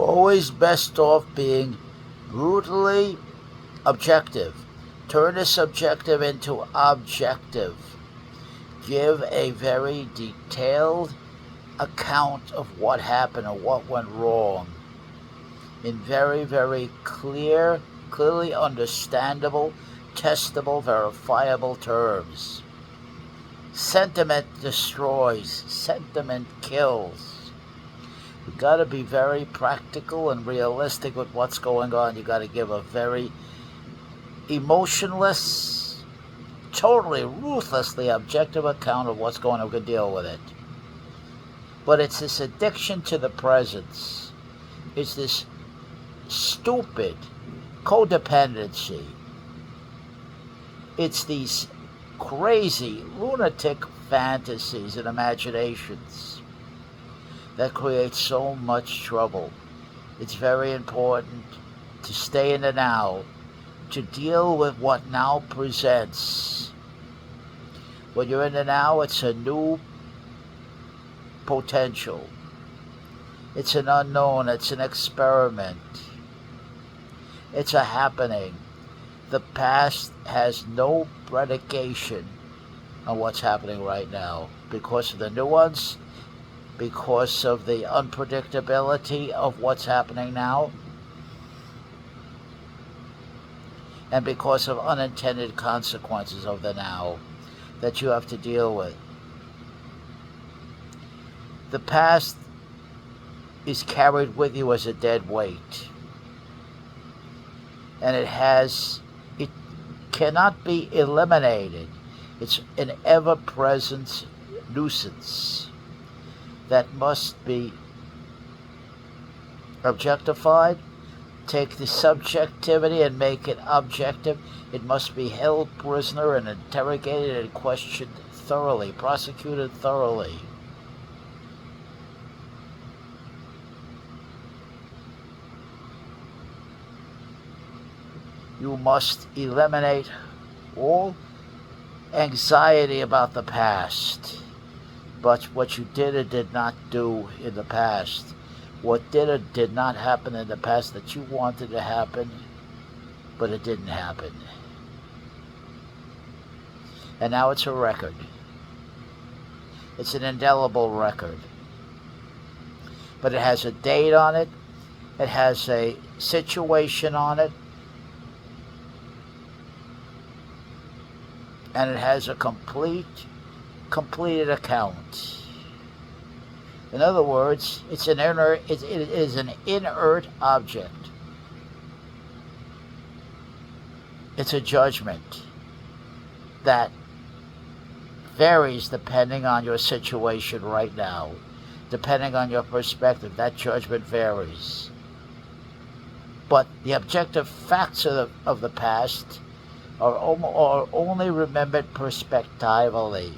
always best off being brutally objective. Turn the subjective into objective. Give a very detailed account of what happened or what went wrong in very, very clearly understandable, testable, verifiable terms. Sentiment destroys. Sentiment kills. You've got to be very practical and realistic with what's going on. You've got to give a very emotionless, totally, ruthlessly objective account of what's going on. We can deal with it. But it's this addiction to the presence. It's this stupid codependency. It's these crazy, lunatic fantasies and imaginations that create so much trouble. It's very important to stay in the now, to deal with what now presents. When you're in the now, it's a new potential. It's an unknown, it's an experiment. It's a happening. The past has no predication on what's happening right now because of the nuance, because of the unpredictability of what's happening now, and because of unintended consequences of the now that you have to deal with. The past is carried with you as a dead weight, and it cannot be eliminated. It's an ever-present nuisance that must be objectified. Take the subjectivity and make it objective. It must be held prisoner and interrogated and questioned thoroughly, prosecuted thoroughly. You must eliminate all anxiety about the past, but what you did or did not do in the past, what did or did not happen in the past that you wanted to happen, but it didn't happen. And now it's a record. It's an indelible record. But it has a date on it, it has a situation on it, and it has a completed account. In other words, it is an inert object. It's a judgment that varies depending on your situation right now. Depending on your perspective, that judgment varies. But the objective facts of the past are only remembered perspectively.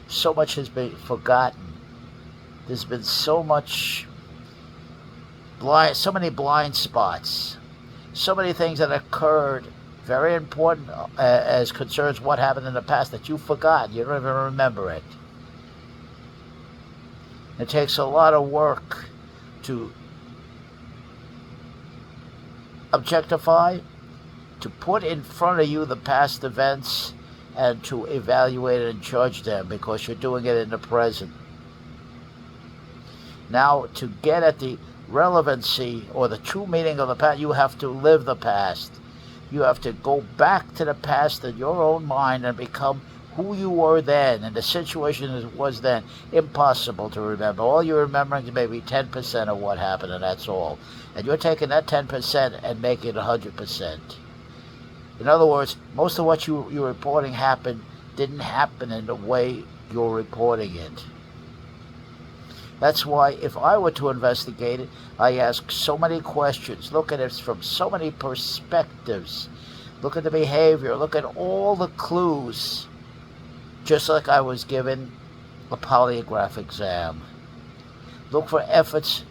So much has been forgotten. There's been so many blind spots, so many things that occurred, very important as concerns what happened in the past that you forgot. You don't even remember it. It takes a lot of work to objectify, to put in front of you the past events, and to evaluate and judge them because you're doing it in the present. Now, to get at the relevancy or the true meaning of the past, you have to live the past. You have to go back to the past in your own mind and become who you were then and the situation as it was then. Impossible to remember. All you're remembering is maybe 10% of what happened, and that's all. And you're taking that 10% and making it 100%. In other words, most of what you're reporting didn't happen in the way you're reporting it. That's why if I were to investigate it, I ask so many questions, look at it from so many perspectives, look at the behavior, look at all the clues, just like I was given a polygraph exam. Look for efforts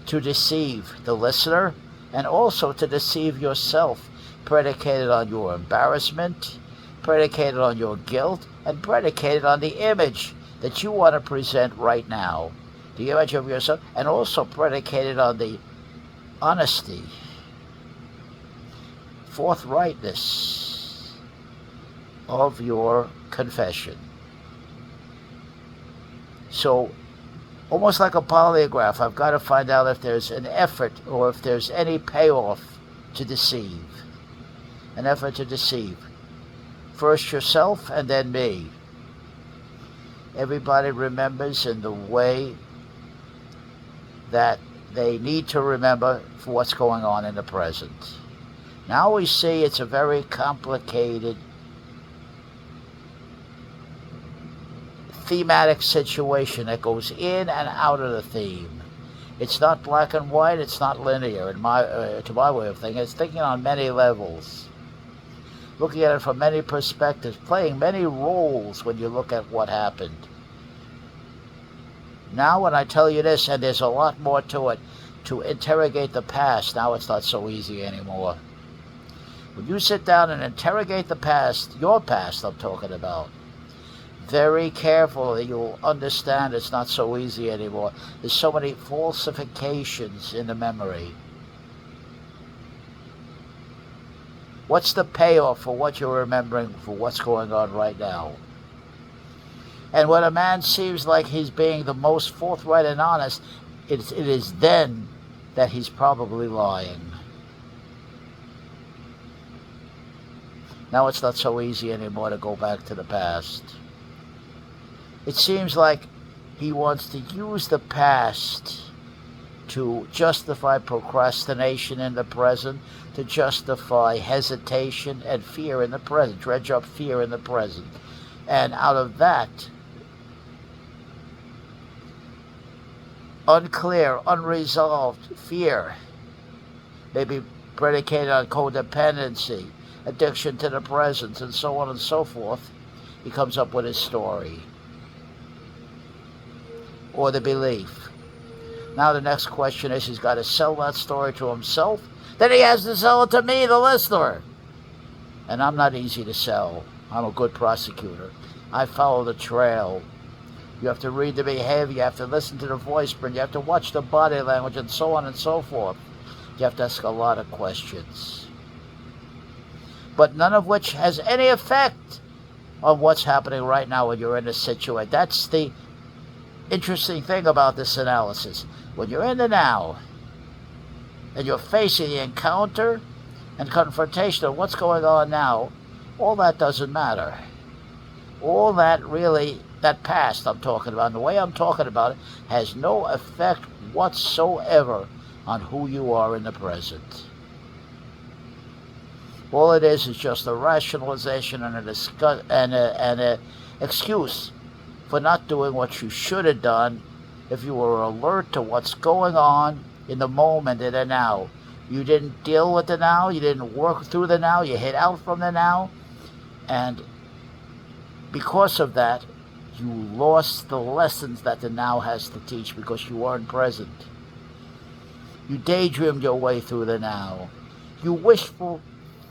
to deceive the listener and also to deceive yourself, predicated on your embarrassment, predicated on your guilt, and predicated on the image that you want to present right now. the image of yourself, and also predicated on the honesty, forthrightness of your confession. So, almost like a polygraph, I've got to find out if there's an effort or if there's any payoff to deceive. An effort to deceive. First yourself and then me. Everybody remembers in the way that they need to remember for what's going on in the present. Now we see it's a very complicated thematic situation that goes in and out of the theme. It's not black and white, it's not linear to my way of thinking. It's thinking on many levels, looking at it from many perspectives, playing many roles when you look at what happened. Now when I tell you this, and there's a lot more to it, to interrogate the past, now it's not so easy anymore. When you sit down and interrogate the past, your past I'm talking about, very carefully, you'll understand it's not so easy anymore. There's so many falsifications in the memory. What's the payoff for what you're remembering for what's going on right now? And when a man seems like he's being the most forthright and honest, it is then that he's probably lying. Now it's not so easy anymore to go back to the past. It seems like he wants to use the past to justify procrastination in the present, to justify hesitation and fear in the present, dredge up fear in the present. And out of that, unclear, unresolved fear, maybe predicated on codependency, addiction to the present, and so on and so forth, he comes up with his story. Or the belief. Now the next question is, he's got to sell that story to himself, then he has to sell it to me, the listener. And I'm not easy to sell. I'm a good prosecutor. I follow the trail. You have to read the behavior, you have to listen to the voice print, you have to watch the body language, and so on and so forth. You have to ask a lot of questions, but none of which has any effect on what's happening right now when you're in a situation. That's the interesting thing about this analysis. When you're in the now and you're facing the encounter and confrontation of what's going on now, all that doesn't matter. All that really, that past I'm talking about, and the way I'm talking about it, has no effect whatsoever on who you are in the present. All it is just a rationalization and an excuse for not doing what you should have done if you were alert to what's going on in the moment, in the now. You didn't deal with the now, you didn't work through the now, you hid out from the now, and because of that, you lost the lessons that the now has to teach because you weren't present. You daydreamed your way through the now. You wishful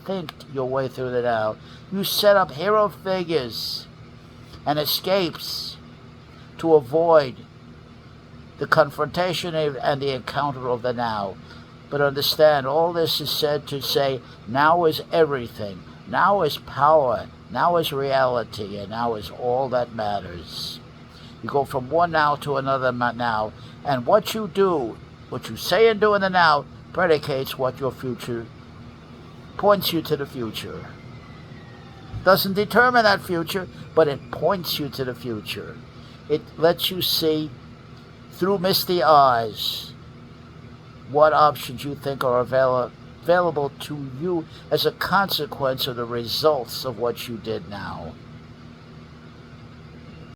thinked your way through the now. You set up hero figures and escapes to avoid the confrontation and the encounter of the now. But understand, all this is said to say, now is everything. Now is power. Now is reality. And now is all that matters. You go from one now to another now. And what you do, what you say and do in the now, predicates what your future, points you to the future. Doesn't determine that future, but it points you to the future. It lets you see through misty eyes what options you think are available to you as a consequence of the results of what you did now.